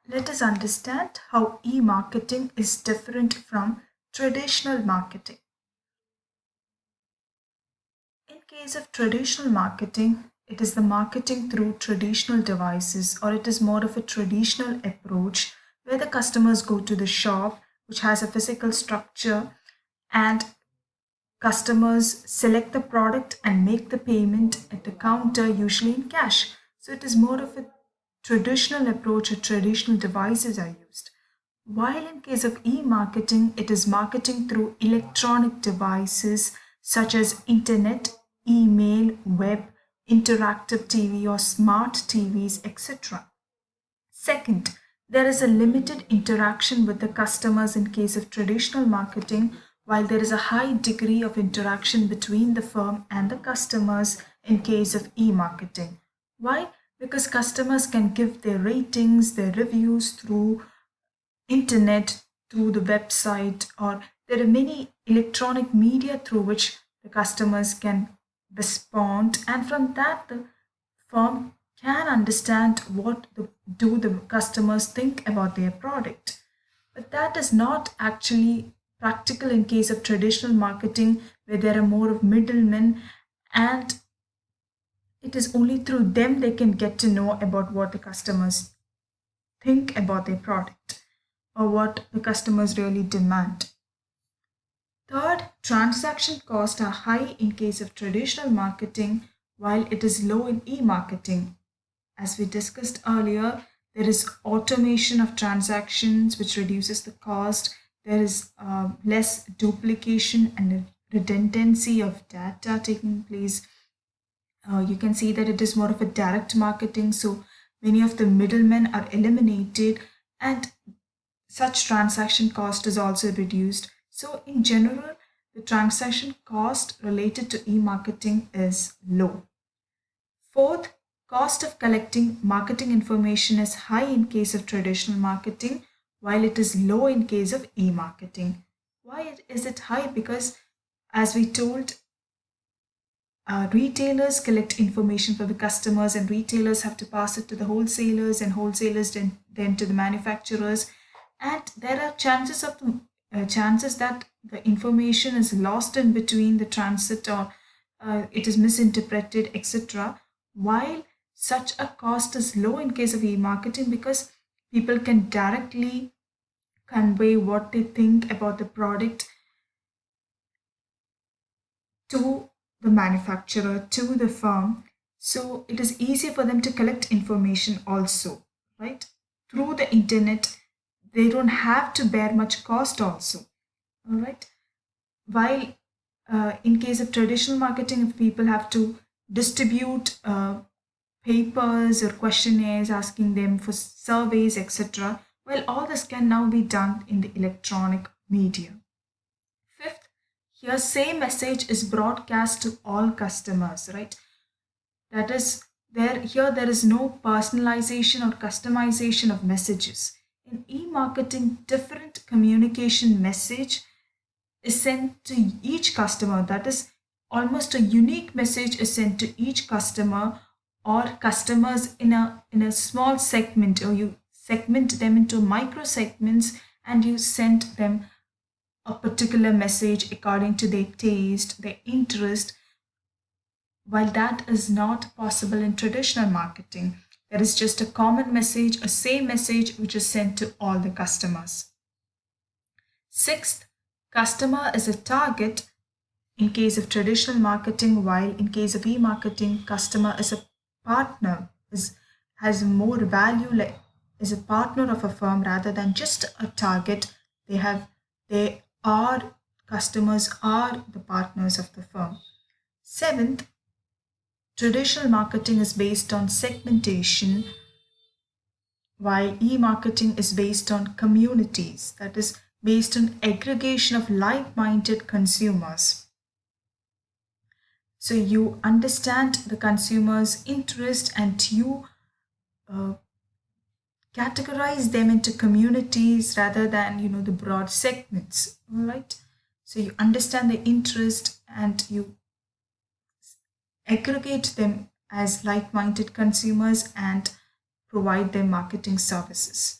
Let us understand how e-marketing is different from traditional marketing. In case of traditional marketing, it is the marketing through traditional devices, or it is more of a traditional approach where the customers go to the shop which has a physical structure, and customers select the product and make the payment at the counter, usually in cash. So it is more of a traditional approach, or traditional devices are used. While in case of e-marketing, it is marketing through electronic devices such as internet, email, web, interactive TV or smart TVs, etc. Second, there is a limited interaction with the customers in case of traditional marketing, while there is a high degree of interaction between the firm and the customers in case of e-marketing. Why? Because customers can give their ratings, their reviews through internet, through the website, or there are many electronic media through which the customers can respond, and from that the firm can understand what do the customers think about their product. But that is not actually practical in case of traditional marketing, where there are more of middlemen, and it is only through them they can get to know about what the customers think about their product or what the customers really demand. Third, transaction costs are high in case of traditional marketing, while it is low in e-marketing. As we discussed earlier, there is automation of transactions which reduces the cost. There is less duplication and redundancy of data taking place. You can see that it is more of a direct marketing, so many of the middlemen are eliminated, and such transaction cost is also reduced. So in general, the transaction cost related to e-marketing is low. Fourth, cost of collecting marketing information is high in case of traditional marketing, while it is low in case of e-marketing. Why is it high? Because as we told, retailers collect information for the customers, and retailers have to pass it to the wholesalers, and wholesalers then to the manufacturers, and there are chances that the information is lost in between the transit, or it is misinterpreted, etc. While such a cost is low in case of e-marketing, because people can directly convey what they think about the product to the manufacturer, to the firm. So it is easier for them to collect information also, right? Through the internet, they don't have to bear much cost also, all right? While in case of traditional marketing, if people have to distribute papers or questionnaires asking them for surveys, etc., well, all this can now be done in the electronic media. Fifth, here same message is broadcast to all customers, right? That is there is no personalization or customization of messages. In e-marketing, different communication message is sent to each customer. That is almost a unique message is sent to each customer or customers in a small segment, or you segment them into micro segments and you send them a particular message according to their taste, their interest, while that is not possible in traditional marketing. There is just a common message, a same message which is sent to all the customers. Sixth, customer is a target in case of traditional marketing, while in case of e-marketing, customer is a partner, has more value, like is a partner of a firm rather than just a target. They are customers are the partners of the firm. Seventh, traditional marketing is based on segmentation, while e-marketing is based on communities, that is based on aggregation of like-minded consumers. So you understand the consumer's interest and you uh, categorize them into communities rather than the broad segments. All right. So you understand the interest and you aggregate them as like-minded consumers and provide them marketing services.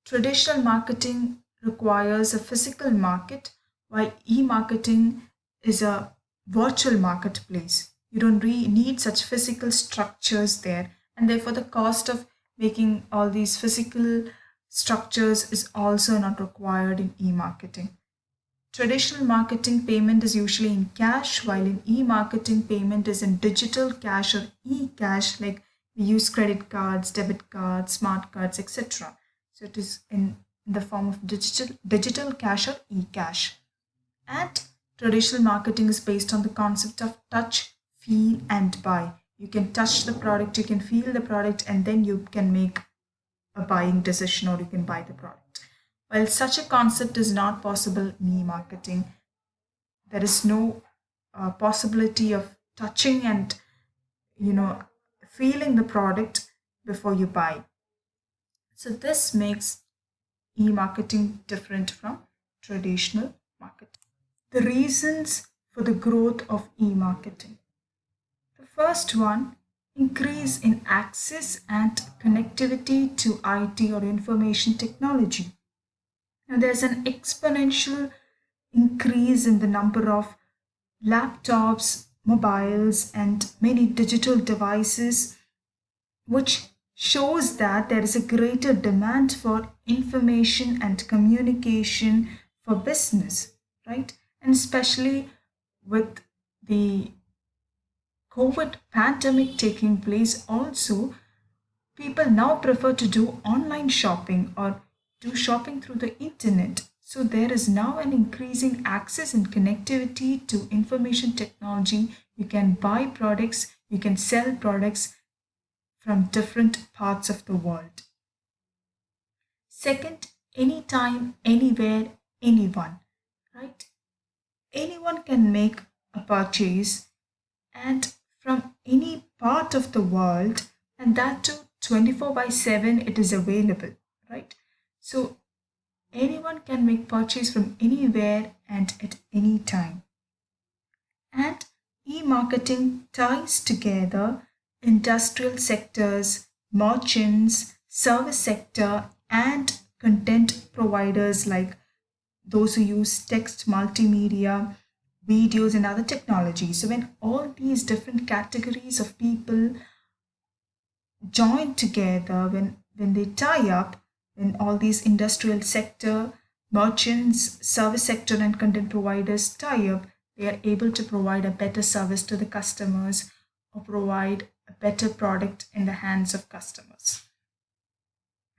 Traditional marketing requires a physical market, while e-marketing is a virtual marketplace. You don't need such physical structures there, and therefore the cost of making all these physical structures is also not required in e-marketing. Traditional marketing payment is usually in cash, while in e-marketing payment is in digital cash or e-cash, like we use credit cards, debit cards, smart cards, etc. So it is in the form of digital cash or e-cash. And traditional marketing is based on the concept of touch, feel, and buy. You can touch the product, you can feel the product, and then you can make a buying decision or you can buy the product. While such a concept is not possible in e-marketing, there is no possibility of touching and you know feeling the product before you buy. So this makes e-marketing different from traditional marketing. The reasons for the growth of e-marketing. The first one, increase in access and connectivity to IT or information technology. Now, there's an exponential increase in the number of laptops, mobiles, and many digital devices, which shows that there is a greater demand for information and communication for business, right? And especially with the COVID pandemic taking place, also, people now prefer to do online shopping or do shopping through the internet. So there is now an increasing access and connectivity to information technology. You can buy products, you can sell products from different parts of the world. Second, anytime, anywhere, anyone, right? Anyone can make a purchase and from any part of the world, and that too 24 by 7 it is available, right? So anyone can make purchase from anywhere and at any time. And e-marketing ties together industrial sectors, merchants, service sector, and content providers like those who use text, multimedia, videos, and other technologies. So when all these different categories of people join together, when they tie up, when all these industrial sector, merchants, service sector, and content providers tie up, they are able to provide a better service to the customers or provide a better product in the hands of customers.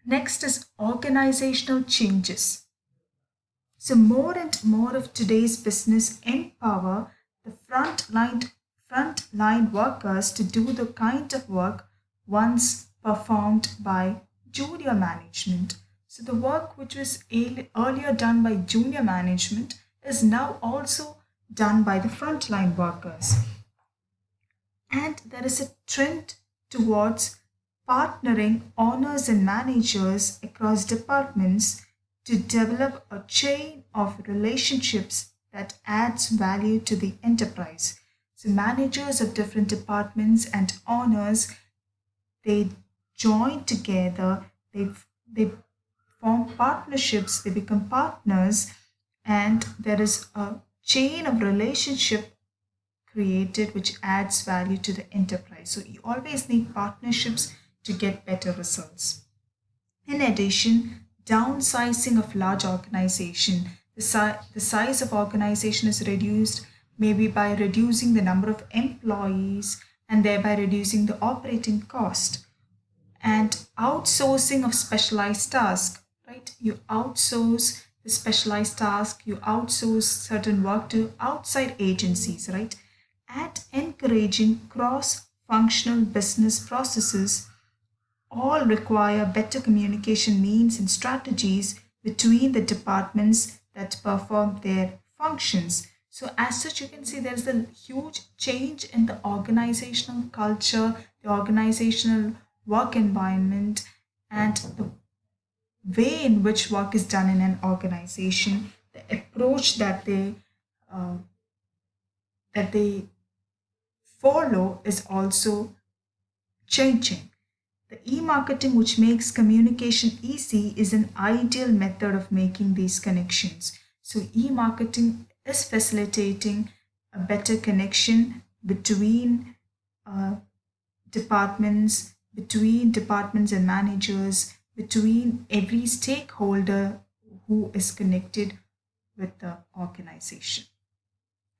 Next is organizational changes. So more and more of today's business empower the frontline workers to do the kind of work once performed by junior management. So the work which was earlier done by junior management is now also done by the frontline workers. And there is a trend towards partnering owners and managers across departments to develop a chain of relationships that adds value to the enterprise. So managers of different departments and owners, they join together, they form partnerships, they become partners, and there is a chain of relationship created which adds value to the enterprise. So you always need partnerships to get better results. In addition, downsizing of large organization. The size of organization is reduced maybe by reducing the number of employees and thereby reducing the operating cost. And outsourcing of specialized tasks, right? You outsource the specialized task, you outsource certain work to outside agencies, right? And encouraging cross functional business processes all require better communication means and strategies between the departments that perform their functions. So, as such, you can see there's a huge change in the organizational culture, the organizational work environment, and the way in which work is done in an organization, the approach uh, that they follow is also changing. The e-marketing, which makes communication easy, is an ideal method of making these connections. So e-marketing is facilitating a better connection between uh, departments and managers, between every stakeholder who is connected with the organization.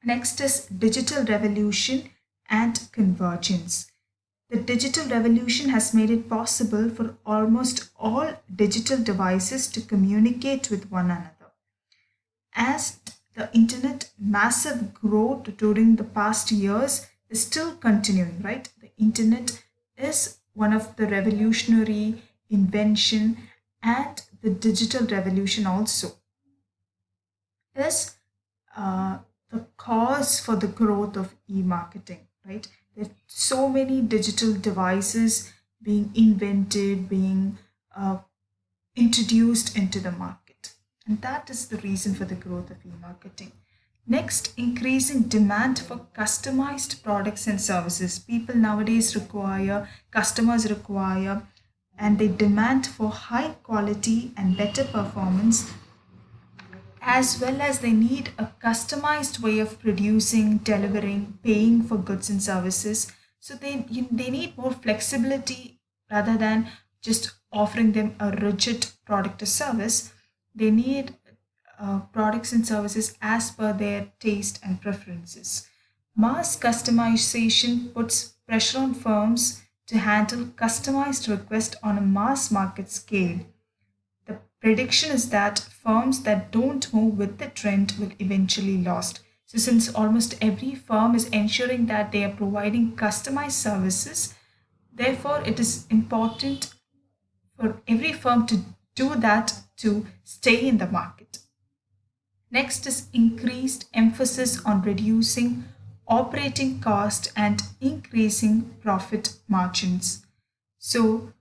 Next is digital revolution and convergence. The digital revolution has made it possible for almost all digital devices to communicate with one another. As the internet massive growth during the past years is still continuing, right? The internet is one of the revolutionary invention, and the digital revolution also is uh, the cause for the growth of e-marketing, right? There are so many digital devices being invented, being introduced into the market. And that is the reason for the growth of e-marketing. Next, increasing demand for customized products and services. People nowadays require, customers require, and they demand for high quality and better performance, as well as they need a customized way of producing, delivering, paying for goods and services. So they need more flexibility rather than just offering them a rigid product or service. They need products and services as per their taste and preferences. Mass customization puts pressure on firms to handle customized requests on a mass market scale. The prediction is that firms that don't move with the trend will eventually lost. So since almost every firm is ensuring that they are providing customized services, therefore it is important for every firm to do that to stay in the market. Next is increased emphasis on reducing operating cost and increasing profit margins. So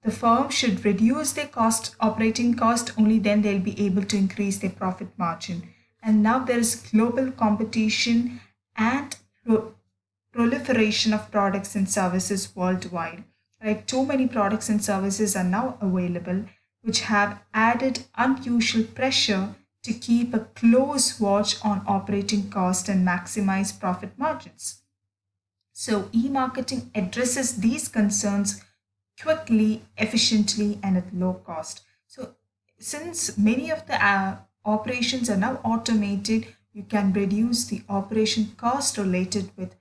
the firm should reduce their operating cost, only then they'll be able to increase their profit margin. And now there is global competition and proliferation of products and services worldwide. Right? Too many products and services are now available, which have added unusual pressure to keep a close watch on operating cost and maximize profit margins. So e-marketing addresses these concerns quickly, efficiently, and at low cost. So since many of the operations are now automated, you can reduce the operation cost related with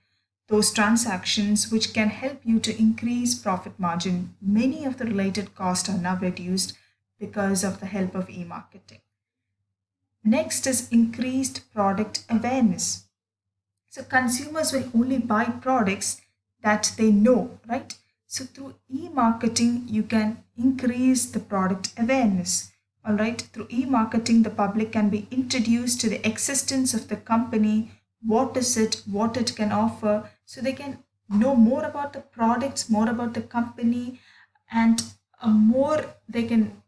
those transactions, which can help you to increase profit margin. Many of the related costs are now reduced because of the help of e-marketing. Next is increased product awareness. So consumers will only buy products that they know, right? So through e-marketing, you can increase the product awareness. All right, through e-marketing, the public can be introduced to the existence of the company, what is it, what it can offer, so they can know more about the products, more about the company, and more they can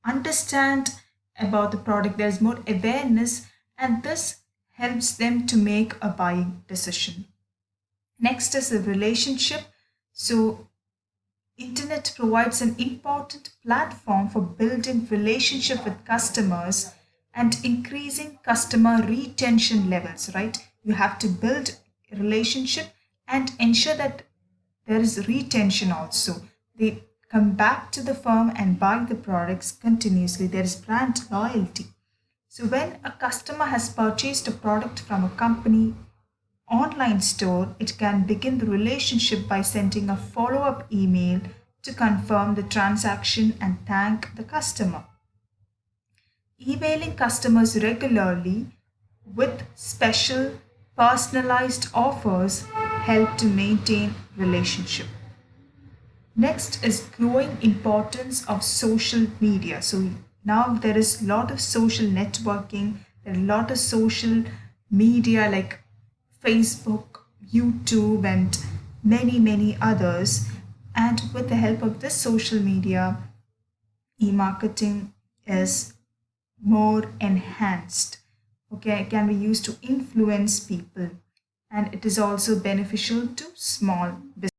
understand about the product. There's more awareness, and this helps them to make a buying decision. Next is the relationship. So internet provides an important platform for building relationship with customers and increasing customer retention levels, right? You have to build a relationship and ensure that there is retention also. They come back to the firm and buy the products continuously. There is brand loyalty. So when a customer has purchased a product from a company online store, it can begin the relationship by sending a follow-up email to confirm the transaction and thank the customer. Emailing customers regularly with special personalized offers help to maintain relationship. Next is growing importance of social media. So now there is a lot of social networking, there are a lot of social media like Facebook, YouTube, and many others. And with the help of this social media, e-marketing is more enhanced. Okay, it can be used to influence people, and it is also beneficial to small business.